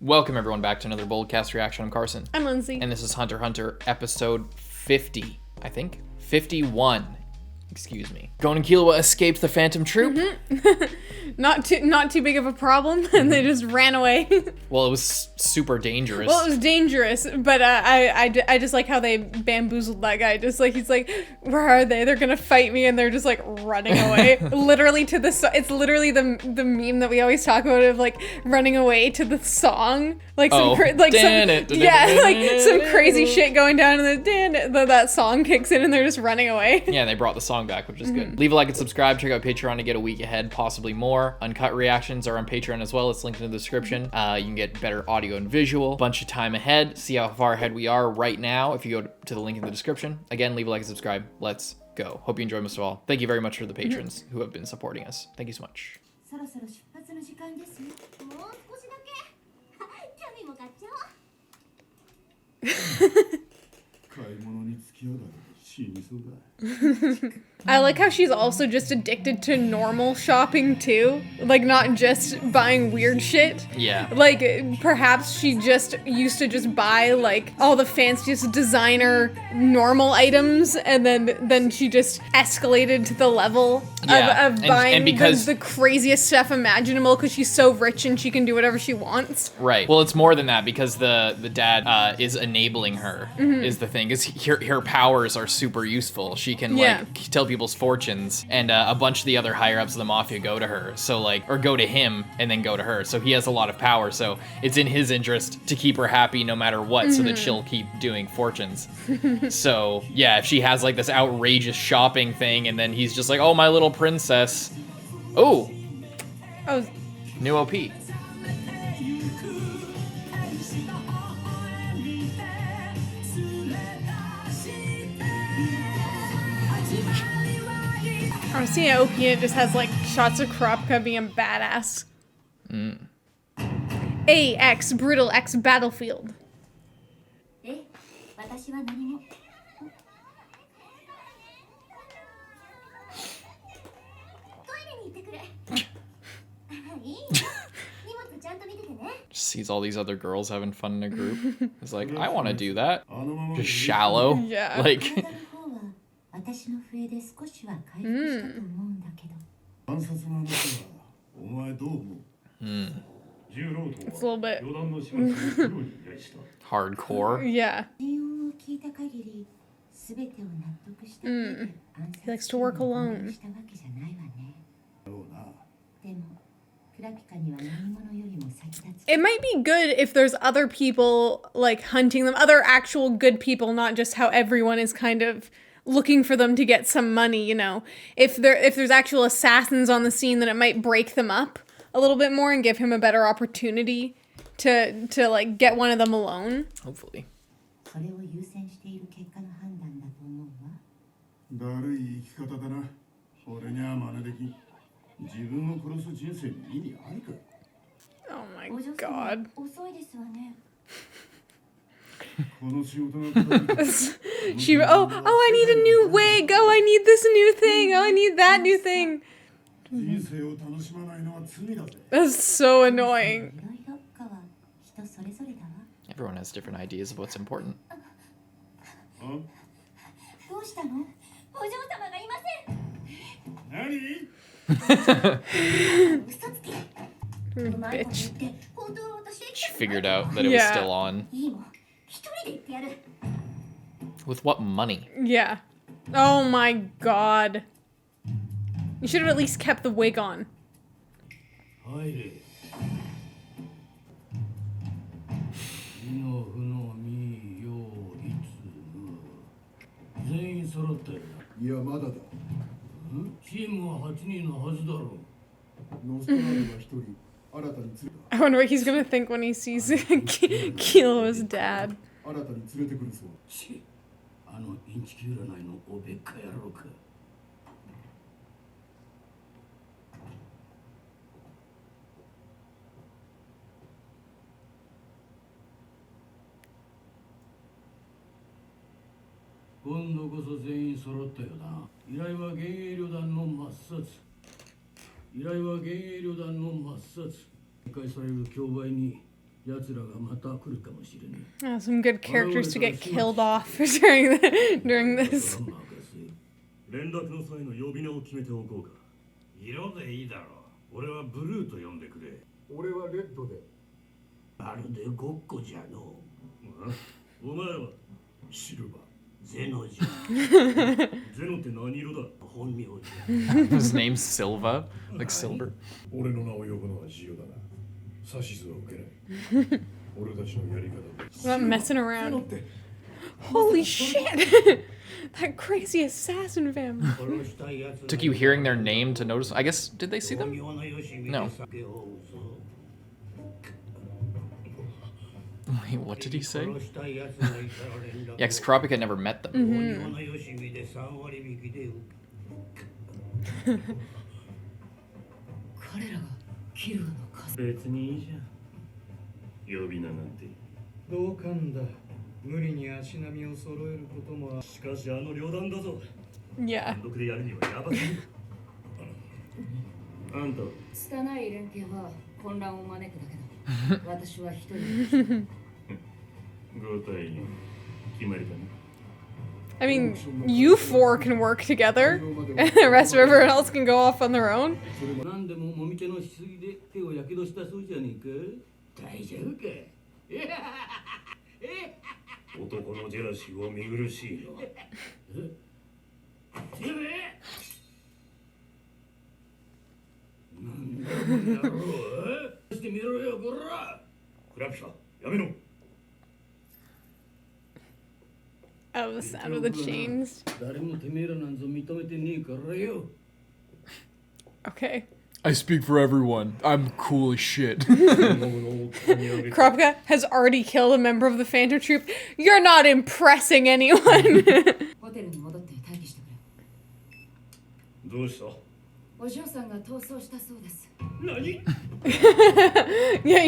Welcome everyone back to another BOLDcast reaction. I'm Carson. I'm Lindsay. And this is Hunter x Hunter episode 50, I think. 51. Excuse me. Gon and Killua escaped the Phantom Troupe. Not too big of a problem, and they just ran away. Well, it was super dangerous. Well, it was dangerous, but I just like how they bamboozled that guy. Just like, he's like, where are they? They're gonna fight me, and they're just like running away. Literally to the it's literally the meme that we always talk about of like running away to the song. Like some some crazy shit going down, and then that song kicks in, and they're just running away. Yeah, they brought the song back, which is good. Leave a like and subscribe. Check out Patreon to get a week ahead, possibly more. Uncut reactions are on Patreon as well. It's linked in the description. You can get better audio and visual. Bunch of time ahead. See how far ahead we are right now if you go to the link in the description. Again, leave a like and subscribe. Let's go. Hope you enjoy most of all. Thank you very much for the patrons who have been supporting us. Thank you so much. I like how she's also just addicted to normal shopping too. Like, not just buying weird shit. Yeah. Like, perhaps she just used to just buy like all the fanciest designer normal items, and then she just escalated to the level of buying and because the craziest stuff imaginable because she's so rich and she can do whatever she wants. Right. Well, it's more than that because the dad is enabling her is the thing. Is her powers are super useful. She can like tell people's fortunes, and a bunch of the other higher ups of the mafia go to her. So like, or go to him and then go to her. So he has a lot of power. So it's in his interest to keep her happy no matter what, so that she'll keep doing fortunes. So yeah, if she has like this outrageous shopping thing, and then he's just like, oh, my little princess. Oh, new OP. I'm seeing an OP and it just has like shots of kurapika being badass. AX Brutal X Battlefield. Just sees all these other girls having fun in a group. It's like, I want to do that. Just shallow. Yeah. Like. It's a little bit hardcore. Yeah. He likes to work alone. It might be good if there's other people like hunting them, other actual good people, not just how everyone is kind of looking for them to get some money, you know. If there's actual assassins on the scene, then it might break them up a little bit more and give him a better opportunity to like get one of them alone. Hopefully. Oh my god. I need a new wig. Oh, I need this new thing. Oh, I need that new thing. That's so annoying. Everyone has different ideas of what's important. Bitch. She figured out that it was still on. With what money? Yeah. Oh my god. You should have at least kept the wig on. I wonder what he's gonna think when he sees Killua's dad. some good characters to get killed off during this. 連絡の際の呼び名を決めておこうか。色でいいだろう。俺はブルーと呼んでくれ。俺はレッドで。まるでごっこじゃの。お前はシルバー。ゼノじゃ。ゼノって何色だ？本名じゃ。His name's Silva, like silver. 俺の名を呼ぶのは自由だな。指図は受けない。俺たちのやり方で。I'm not messing around. Holy shit! That crazy assassin family. Took you hearing their name to notice. I guess, did they see them? No. Wait, what did he say? Yeah, because Kurapika never met them. Yeah. I mean, you four can work together, and the rest of everyone else can go off on their own. Oh, the sound of the chains. Okay. I speak for everyone. I'm cool as shit. Kurapika has already killed a member of the Phantom Troupe. You're not impressing anyone. Yeah,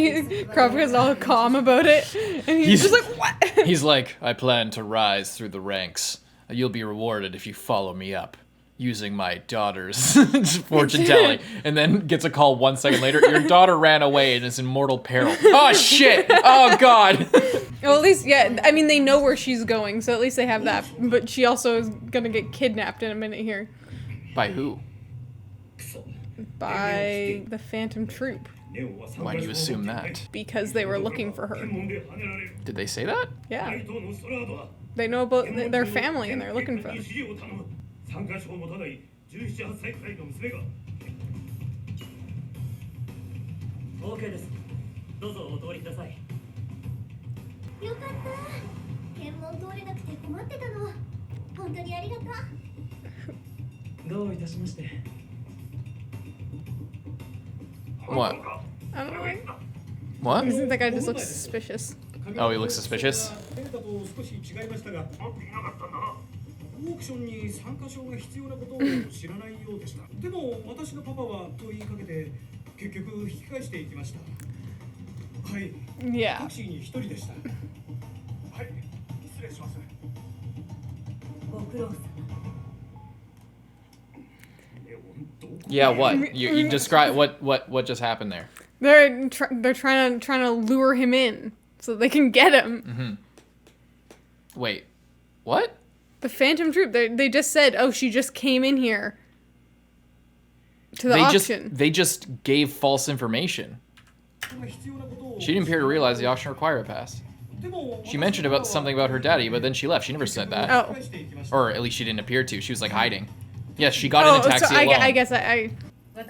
Kurapika's all calm about it. And he's just like, what? He's like, I plan to rise through the ranks. You'll be rewarded if you follow me up. Using my daughter's fortune telling, and then gets a call 1 second later. Your daughter ran away and is in mortal peril. Oh shit! Oh god! Well, at least, yeah, I mean, they know where she's going, so at least they have that. But she also is gonna get kidnapped in a minute here. By who? By the Phantom Troupe. Why do you assume that? Because they were looking for her. Did they say that? Yeah. They know about their family and they're looking for them. What? I don't know. What? Isn't that guy just looks suspicious? Oh, he looks suspicious? オークションに参加証が必要なことを知らないようでした。でも私のパパはと言いかけて結局引き返していきました。はい。Yeah. タクシーに一人でした。はい。失礼します。ご苦労様。Yeah, what? You describe what just happened there? They're trying to lure him in so they can get him. Wait, what? The Phantom Troupe. They just said, "Oh, she just came in here to the auction." They just gave false information. She didn't appear to realize the auction required a pass. She mentioned about something about her daddy, but then she left. She never said that. Oh. Or at least she didn't appear to. She was like hiding. Yes, she got in a taxi so alone. I guess I... I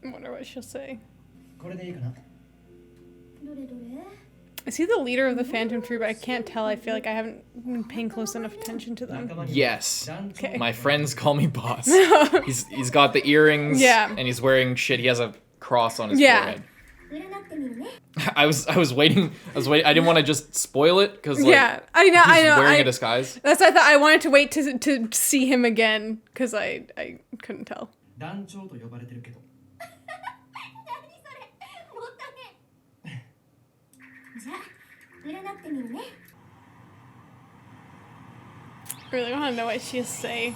wonder what she'll say. Is he the leader of the Phantom Troupe? I can't tell. I feel like I haven't been paying close enough attention to them. Yes. Okay. My friends call me boss. He's got the earrings. Yeah. And he's wearing shit. He has a cross on his forehead. I was waiting. I didn't want to just spoil it because yeah, I know. He's wearing a disguise. That's why I thought I wanted to wait to see him again because I couldn't tell. I really want to know what she has to say.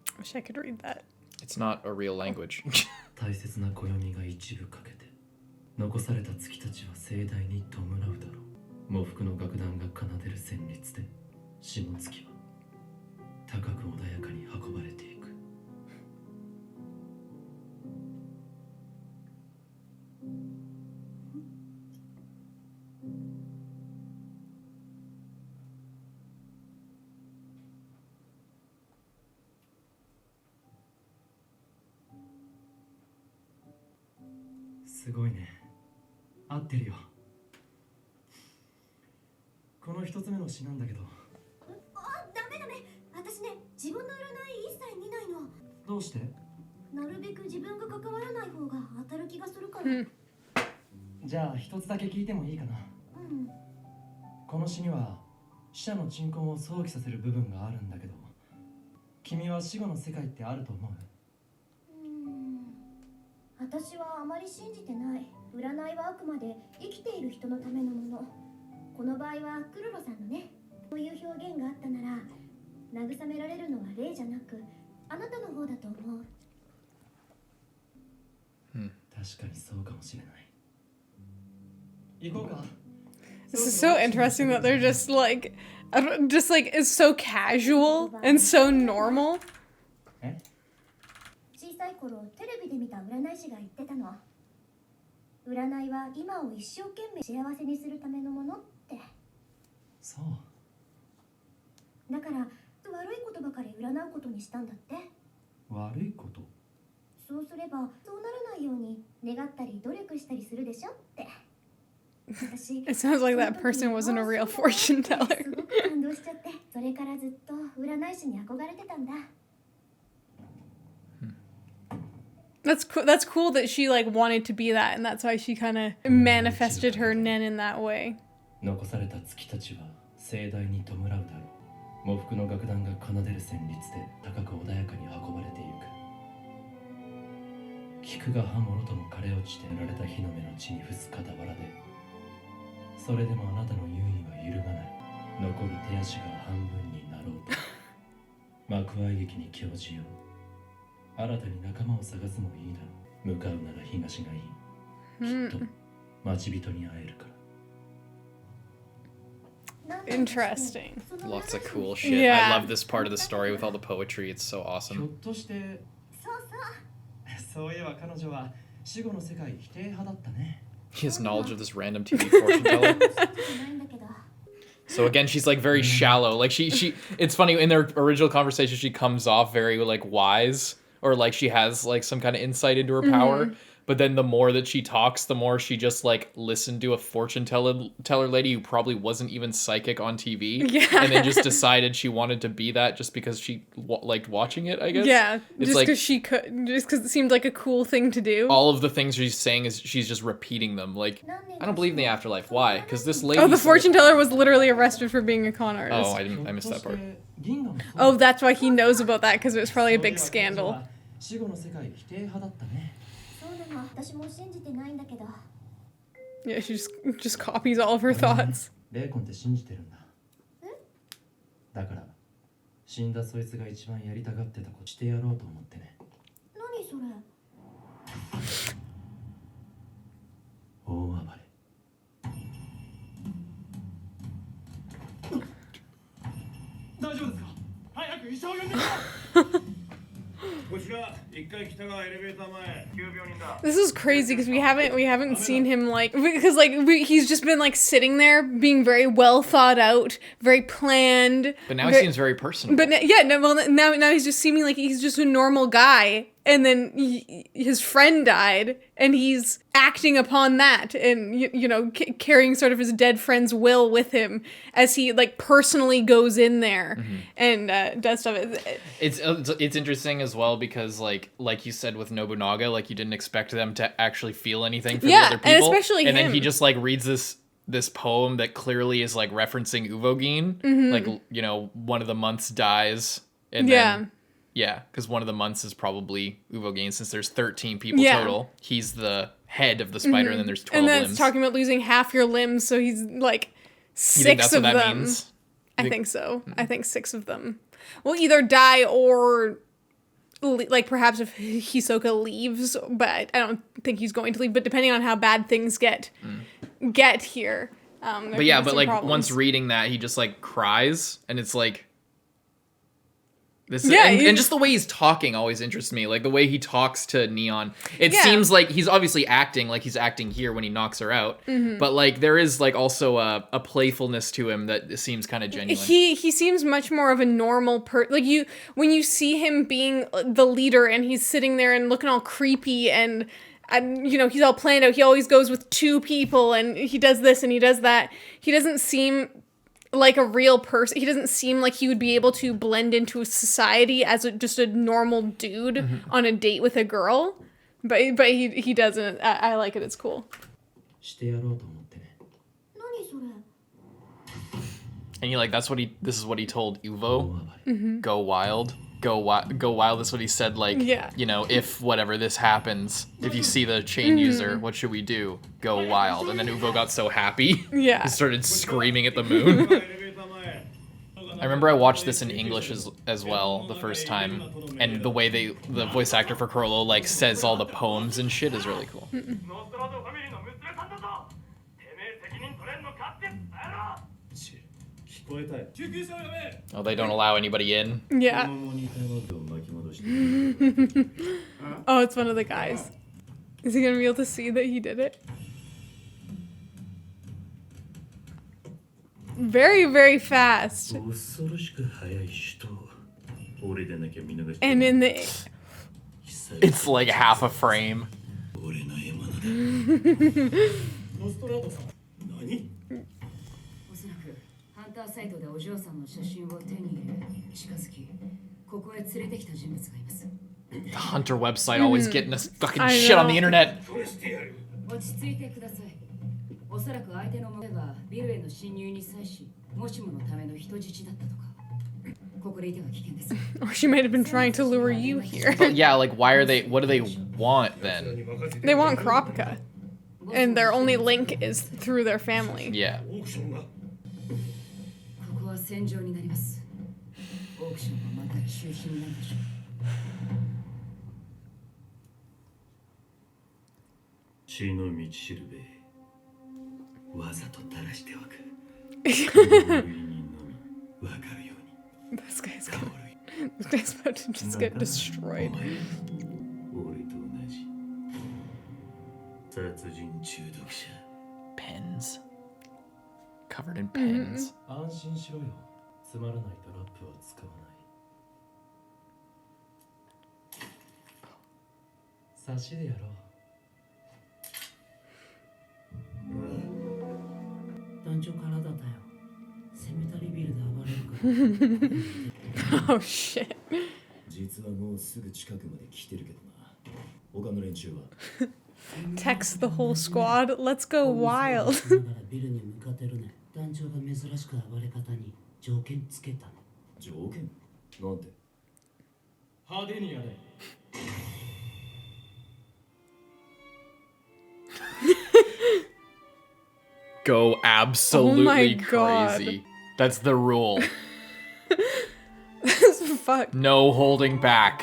I wish I could read that. It's not a real language. 大切な暦が一部かけて残された月たちは盛大に弔うだろう。喪服の楽団が奏でる旋律で下月は高く穏やかに運ばれていく。すごいね。合ってるよ。この一つ目の詩なんだけど。ダメ。私ね、自分の占い一切見ないの。どうして？なるべく自分が関わらない方が当たる気がするから。じゃあ一つだけ聞いてもいいかな。この詩には死者の鎮魂を想起させる部分があるんだけど、君は死後の世界ってあると思う？私はあまり信じてない。占いはあくまで生きている人のためのもの。この場合はクルロさんのね、こういう表現があったなら慰められるのは霊じゃなくあなたの方だと思う。確かにそうかもしれない。行こうか。This is so interesting that they're just like it's so casual and so normal. 小さい頃テレビで見た占い師が言ってたの。占いは今を一生懸命幸せにするためのものって。そう。だから悪いことばかり占うことにしたんだって。悪いこと？そうすればそうならないように願ったり努力したりするでしょって。It sounds like that person wasn't a real fortune teller. すごく感動しちゃって、それからずっと占い師に憧れてたんだ。That's cool that she like wanted to be that, and that's why she kind of manifested her nen in that way. 残された月たちは盛大に弔うだろう。喪服の楽団が奏でる旋律で高く穏やかに運ばれていく。菊が葉もろとも枯れ落ちて塗られた火の目の地に伏す傍らで、それでもあなたの優位は揺るがない。残る手足が半分になろうと。幕愛劇に興じよう。新たに仲間を探すもいいだろう。向かうなら東がいい。きっと待ち人に会えるから。Interesting. Lots of cool shit. Yeah. I love this part of the story with all the poetry. It's so ひょっ awesome. としてそういえば彼女は死後の世界否定派だったね。He has knowledge of this random TV fortune teller. So again, she's like very shallow. Like she it's funny in their original conversation she comes off very like wise, or like she has like some kind of insight into her power. But then the more that she talks, the more she just like listened to a fortune teller lady who probably wasn't even psychic on TV. Yeah. And then just decided she wanted to be that just because she liked watching it, I guess. Yeah, It's just like because she could, just because it seemed like a cool thing to do. all of the things she's saying is she's just repeating them. Like, I don't believe in the afterlife. Why? Because this lady. Oh, the fortune teller was literally arrested for being a con artist. Oh, I missed that part. Oh, that's why he knows about that, because it was probably a big scandal. 死後の世界否定派だったね。そうなの、私も信じてないんだけど。Yeah, she just copies all of her thoughts. 霊魂って信じてるんだ。だから死んだそいつが一番やりたがってたことしてやろうと思ってね。何それ。大暴れ。大丈夫ですか。早く医者を呼んでくれ。こちら1階北側エレベーター前急病人だ。 This is crazy because we haven't seen him like, because like he's just been like sitting there being very well thought out, very planned. But now he seems very personal. But now he's just seeming like he's just a normal guy, and then his friend died, and he's acting upon that, and you know, carrying sort of his dead friend's will with him as he like personally goes in there and does stuff. It's interesting as well because like you said with Nobunaga, like you didn't expect them to actually feel anything for the other people, and especially and him. then he just like reads this poem that clearly is like referencing Uvogin, like, you know, one of the months dies, and then because one of the months is probably Uvogin, since there's 13 people total. He's the head of the spider, and then there's 12 and then limbs. it's talking about losing half your limbs, so he's like You think six that's of what that them. means? I think so. I think 6 of them will either die or like perhaps if Hisoka leaves, but I don't think he's going to leave. But depending on how bad things get here, But yeah, but like once reading that, he just like cries, and it's like this. And just the way he's talking always interests me. Like the way he talks to Neon, it seems like he's obviously acting like he's acting here when he knocks her out. But like there is like also a playfulness to him that seems kind of genuine. He seems much more of a normal like when you see him being the leader and he's sitting there and looking all creepy and you know, he's all planned out. He always goes with 2 people and he does this and he does that. He doesn't seem like a real person. He doesn't seem like he would be able to blend into a society as just a normal dude on a date with a girl. But he doesn't. I like it. It's cool. してやろうと思ってね。何それ。 And you like this is what he told Uvo. Go wild. Go wild. That's what he said. Like, you know, if whatever this happens, if you see the chain user, what should we do? Go wild. And then Uvo got so happy. Yeah. He started screaming at the moon. I remember I watched this in English as well the first time, and the way the voice actor for Chrollo like says all the poems and shit is really cool. Oh, they don't allow anybody in? Yeah. Oh, it's one of the guys. Is he gonna be able to see that he did it? Very, very fast. And in the... It's like half a frame. ハンターサイトでお嬢さんの写真を手に入れ近づきここへ連れてきた人物がいます The Hunter website always getting us fucking shit on the internet. 落ち着いてくださいおそらく相手の目はビルへの侵入に際しもしものための人質だったとかここでいては危険です Or she might have been trying to lure you here. But yeah, like what do they want then? They want kurapika. And their only link is through their family. Yeah. ここは戦場になりますオークションはまた中止になるでしょう血の道しるべわざと垂らしておく This guy's about to just get destroyed. 俺と同じ殺人中毒者 Pens. Covered in pens. 安心しろよ。つまらないトラップは使わない。差しでやろう。団長からだったよセメタリビルで暴れるから Oh shit. 実はもうすぐ近くまで来てるけどな他の連中は Text the whole squad. Let's go wild. ビルに向かってるね団長が珍しく暴れ方に条件つけたの条件なんて派手にやれ。Go absolutely God. crazy. That's the rule. Fuck. No holding back.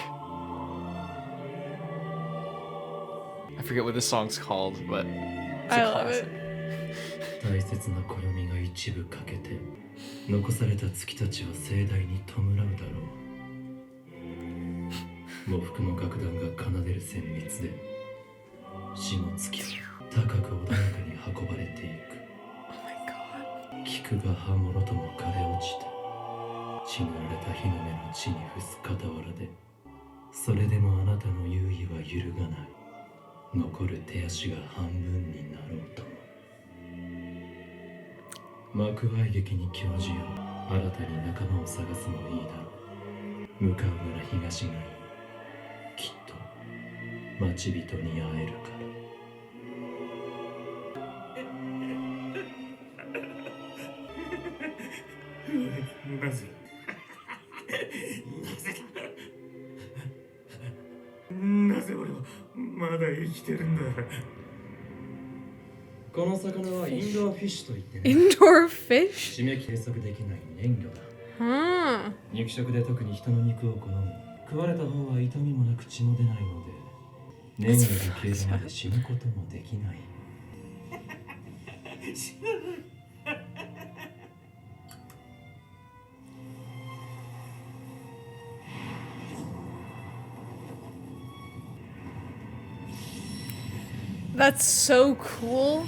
I forget what this song's called, but it's I a love classic. it. 大切な暦が一部欠けて残された月たちは盛大に弔うだろう。喪服の楽団が奏でる旋律で死も月高く穏やかに運ばれていく。菊が葉もろとも枯れ落ちて血塗られた日の目の地に伏す傍らで、それでもあなたの優位は揺るがない。残る手足が半分になろうとも。幕愛劇に興じよう。新たに仲間を探すもいいだろう。向かうなら東がいい。きっと待ち人に会えるから。なぜなぜ俺はまだ生きてるんだ。この魚はインドアフィッシュといってね、 Indoor fish? 締め計測できない粘魚だ。Hmm. 肉食で特に人の肉を好む。食われた方は痛みもなく血も出ないので、粘魚が消えるまで死ぬこともできない。That's so cool.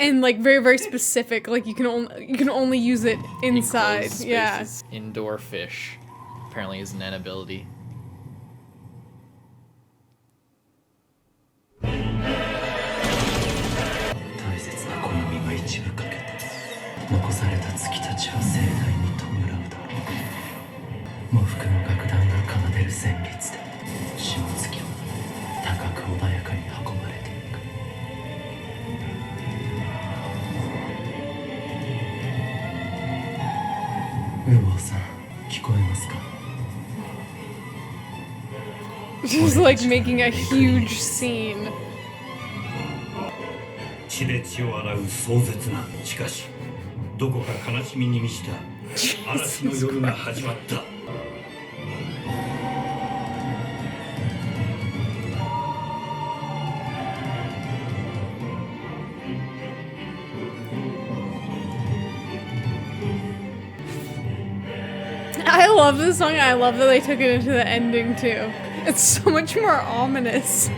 And like very, very specific. Like you can only use it inside. Enclosed Yeah. spaces. Indoor fish. Apparently is an ability. 大切な暦が一部欠けて残された月たちは盛大に弔うだろう。喪服の楽団が奏でる旋律で下月は高く穏やかに運ばれていく。ウーボーさん、聞こえますか？ She's like making a huge scene. 血で血を洗う壮絶な、しかしどこか悲しみに満ちた嵐の夜が始まった。I love this song. I love that they took it into the ending too. It's so much more ominous.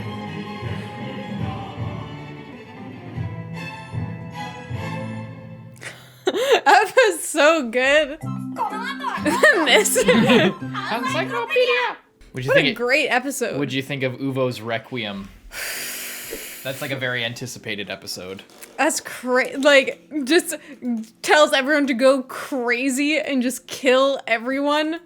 That was so good. This. Encyclopedia. Would you What a think? great episode. Would you think of UVO's Requiem? That's like a very anticipated episode. That's crazy. Like, just tells everyone to go crazy and just kill everyone.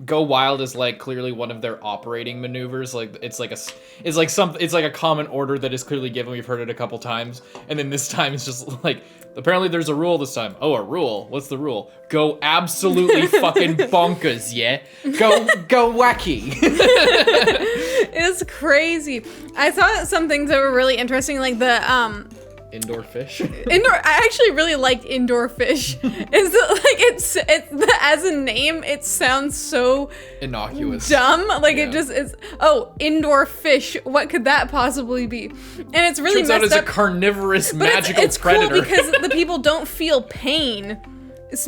Go wild is like clearly one of their operating maneuvers. Like it's like a common order that is clearly given. We've heard it a couple times, and then this time it's just like apparently there's a rule this time. Oh, a rule? What's the rule? Go absolutely fucking bonkers, yeah. Go wacky. It's crazy. I saw some things that were really interesting, like the Indoor fish. I actually really liked indoor fish. It's as a name, it sounds so Innocuous. dumb. Like Yeah. it's indoor fish. What could that possibly be? And it's really Turns out messed it's up. a carnivorous But magical it's predator. cool because the people don't feel pain.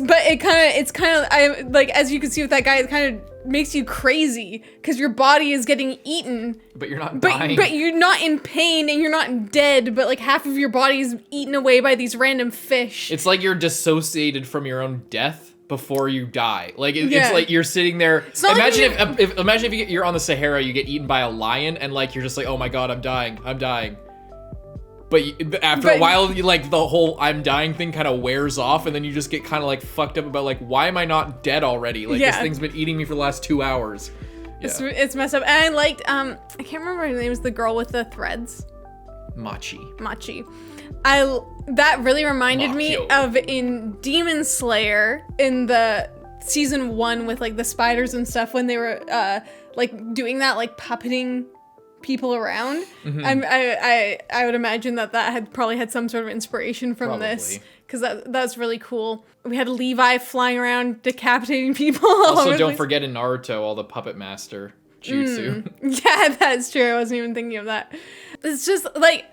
But it's kind of I like, as you can see with that guy, it kind of makes you crazy because your body is getting eaten. But you're not dying. But you're not in pain and you're not dead, but like half of your body is eaten away by these random fish. It's like you're dissociated from your own death before you die. Like Yeah. it's like you're sitting there. not like Imagine if you're on the Sahara, you get eaten by a lion, and like you're just like, oh my god, I'm dying. But after a while, you, like the whole "I'm dying" thing kind of wears off, and then you just get kind of like fucked up about like, why am I not dead already? Like this Yeah. thing's been eating me for the last 2 hours. Yeah. It's messed up. And I liked I can't remember her name, was the girl with the threads. Machi. That really reminded me Machio. of in Demon Slayer in the season 1 with like the spiders and stuff, when they were like doing that like puppeting people around. I would imagine that had probably had some sort of inspiration from this, because that's really cool. We had Levi flying around decapitating people. Also, don't forget in Naruto all the puppet master jutsu. Yeah, that's true. I wasn't even thinking of that. It's just like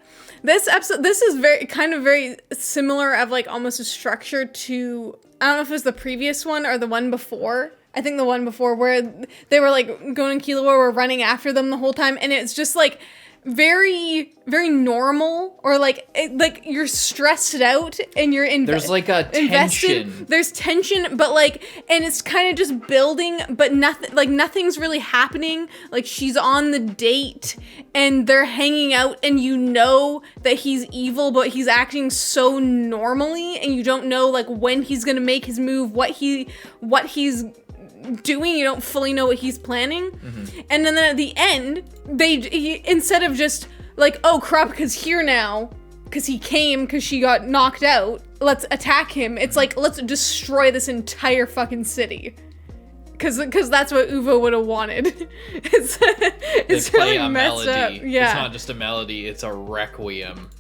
this episode. This is very similar of like almost a structure to, I don't know if it was the previous one or the one before. I think the one before, where they were like Gon and Killua were running after them the whole time, and it's just like very, very normal, or like you're stressed out and you're There's like a tension. Invested. There's tension, but like, and it's kind of just building, but nothing's really happening. Like, she's on the date and they're hanging out, and you know that he's evil, but he's acting so normally, and you don't know like when he's gonna make his move, what he's doing. You don't fully know what he's planning. And then at the end, instead of just like, oh, Kurapika's here now because she got knocked out, let's attack him, it's like, let's destroy this entire fucking city, because that's what UVO would have wanted. It's really messed up. Yeah, it's not just a melody, it's a requiem.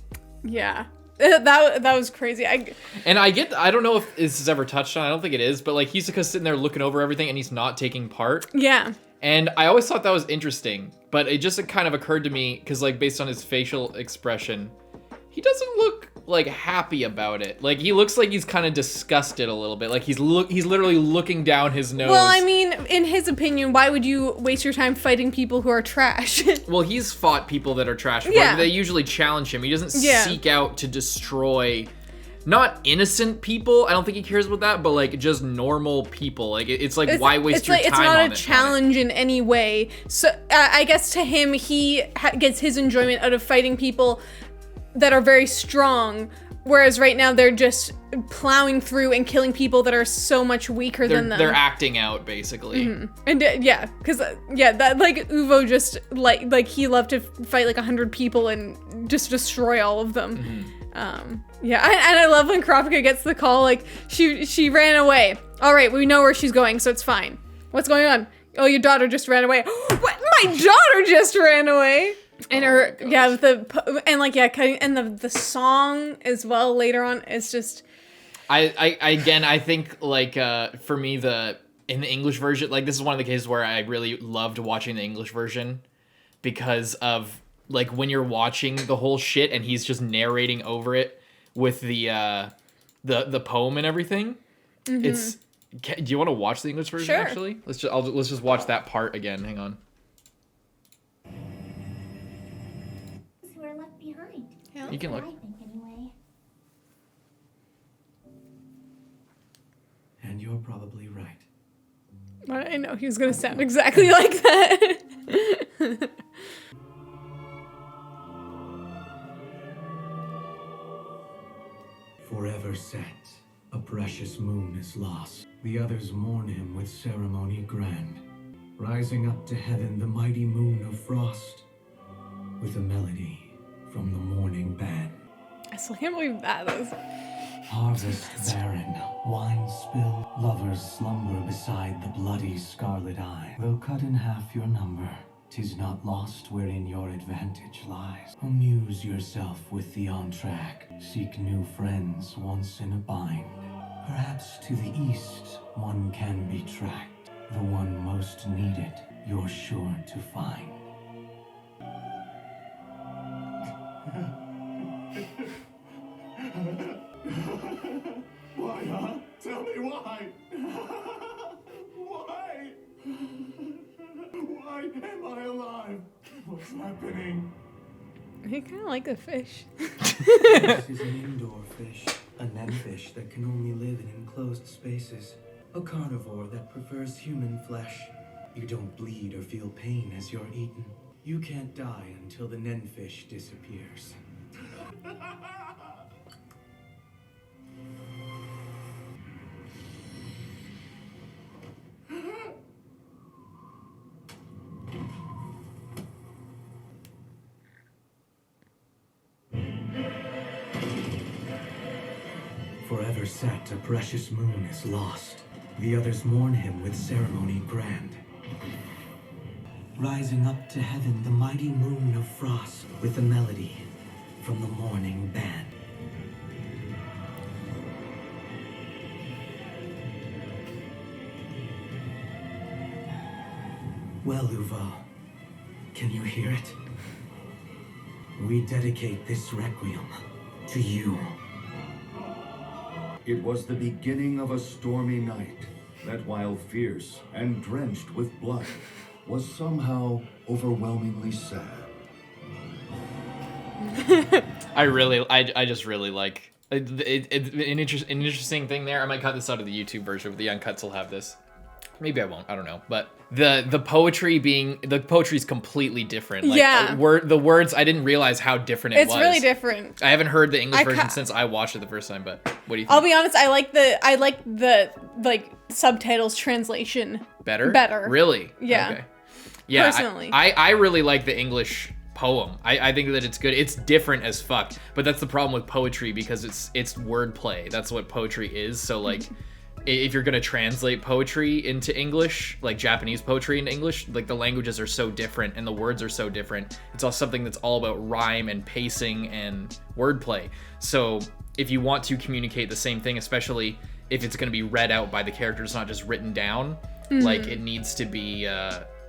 Yeah. That was crazy. I don't know if this is ever touched on. I don't think it is, but like Hisoka's sitting there looking over everything and he's not taking part. Yeah. And I always thought that was interesting, but it just kind of occurred to me because like based on his facial expression, he doesn't look like happy about it. Like he looks like he's kind of disgusted a little bit. Like he's literally looking down his nose. Well, I mean, in his opinion, why would you waste your time fighting people who are trash? Well, he's fought people that are trash before. Yeah. They usually challenge him. He doesn't seek out to destroy, not innocent people. I don't think he cares about that, but like just normal people. Like it's like, why waste your time on it? It's not a challenge in any way. So I guess to him, he gets his enjoyment out of fighting people that are very strong, whereas right now they're just plowing through and killing people that are so much weaker than them. They're acting out, basically. And because that like UVO just like he loved to fight like 100 people and just destroy all of them. And I love when Kurapika gets the call, like she ran away. All right, we know where she's going, so it's fine. What's going on? Oh, your daughter just ran away. What? My daughter just ran away. And with the song as well later on, it's just. I think like for me in the English version, like this is one of the cases where I really loved watching the English version, because of like when you're watching the whole shit and he's just narrating over it with the poem and everything. It's. Do you want to watch the English version? Sure. Actually, let's just watch that part again. Hang on. You can look. I think anyway. And you're probably right. I know he was gonna sound exactly like that. Forever set, a precious moon is lost. The others mourn him with ceremony grand. Rising up to heaven, the mighty moon of frost, with a melody from the morning band. I still can't believe that is. Harvest barren, wine spill, lovers slumber beside the bloody scarlet eye. Though cut in half your number, 'tis not lost wherein your advantage lies. Amuse yourself with the on-track, seek new friends once in a bind. Perhaps to the east one can be tracked, the one most needed you're sure to find. Why, huh? Tell me why! Why? Why am I alive? What's happening? I kind of like the fish. This is an indoor fish, a nenfish that can only live in enclosed spaces, a carnivore that prefers human flesh. You don't bleed or feel pain as you're eaten. You can't die until the nenfish disappears. Forever set, a precious moon is lost. The others mourn him with ceremony grand. rising up to heaven the mighty moon of frost with a melody from the morning band. Well, UVO, can you hear it? We dedicate this requiem to you. It was the beginning of a stormy night that, while fierce and drenched with blood, was somehow overwhelmingly sad. I just really like an interesting thing there. I might cut this out of the YouTube version, but the uncuts will have this. Maybe I won't. I don't know. But the poetry's completely different. Like, yeah. The words, I didn't realize how different it was. It's really different. I haven't heard the English version since I watched it the first time. But what do you think? I'll be honest. I like the like subtitles translation better. Really? Yeah. Okay. Yeah. Personally, I really like the English poem. I think that it's good. It's different as fuck. But that's the problem with poetry because it's wordplay. That's what poetry is. So like. If you're gonna translate poetry into English, like Japanese poetry into English, like the languages are so different and the words are so different. It's all something that's all about rhyme and pacing and wordplay. So if you want to communicate the same thing, especially if it's gonna be read out by the characters, not just written down, like it needs to be,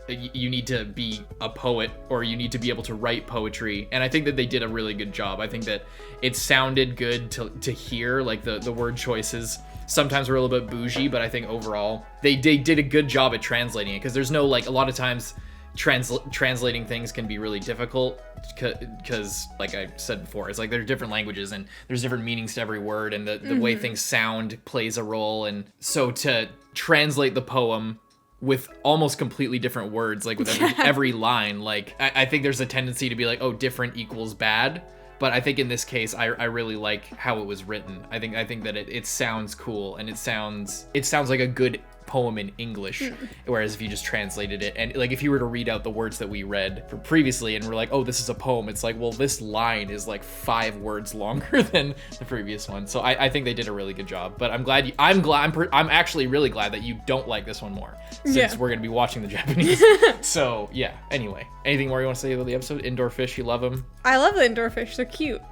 you need to be a poet or you need to be able to write poetry. And I think that they did a really good job. I think that it sounded good to hear, like the word choices. Sometimes we're a little bit bougie, but I think overall they did a good job at translating it because there's no, like, a lot of times translating things can be really difficult because like I said before, it's like there are different languages and there's different meanings to every word and the way things sound plays a role. And so to translate the poem with almost completely different words, like with every line, like I think there's a tendency to be like, oh, different equals bad. But I think in this case, I really like how it was written. I think that it sounds cool and it sounds like a good poem in English. Whereas if you just translated it and like if you were to read out the words that we read for previously and we're like, oh, this is a poem, it's like, well, this line is like 5 words longer than the previous one. So I think they did a really good job. But I'm actually really glad that you don't like this one more since we're gonna be watching the Japanese. So yeah. Anyway, anything more you want to say about the episode? Indoor fish, you love them? I love the indoor fish. They're cute.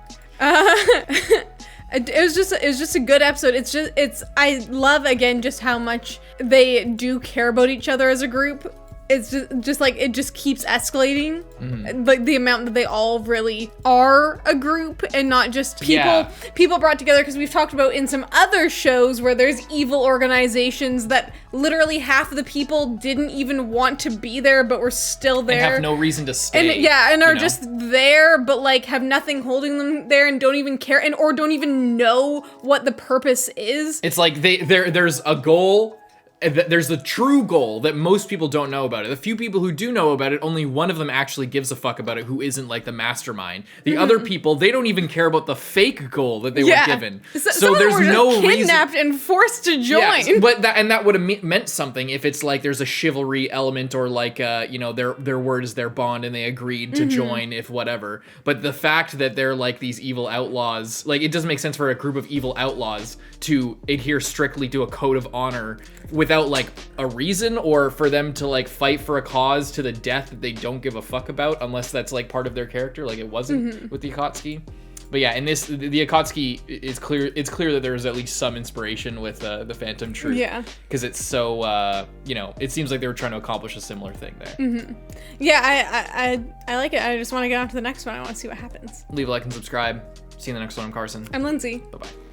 It was just a good episode. I love again just how much they do care about each other as a group. It's just like it just keeps escalating, like the amount that they all really are a group and not just people brought together. Because we've talked about in some other shows where there's evil organizations that literally half of the people didn't even want to be there but were still there and have no reason to stay. And are just there but like have nothing holding them there and don't even care or don't even know what the purpose is. It's like there's a goal. There's the true goal that most people don't know about it. The few people who do know about it, only one of them actually gives a fuck about it, who isn't like the mastermind. The other people, they don't even care about the fake goal that they were given. So there's no reason. Kidnapped and forced to join. Yeah, but that would have meant something if it's like there's a chivalry element or like their word is their bond and they agreed to join if whatever. But the fact that they're like these evil outlaws, like it doesn't make sense for a group of evil outlaws to adhere strictly to a code of honor without like a reason, or for them to like fight for a cause to the death that they don't give a fuck about unless that's like part of their character, like it wasn't with the Akatsuki. But yeah, in this, the Akatsuki is clear. It's clear that there was at least some inspiration with the Phantom Troupe. Yeah, because it's so it seems like they were trying to accomplish a similar thing there. Yeah, I like it. I just want to get on to the next one. I want to see what happens. Leave a like and subscribe. See you in the next one. I'm Carson. I'm Lindsay. Bye bye.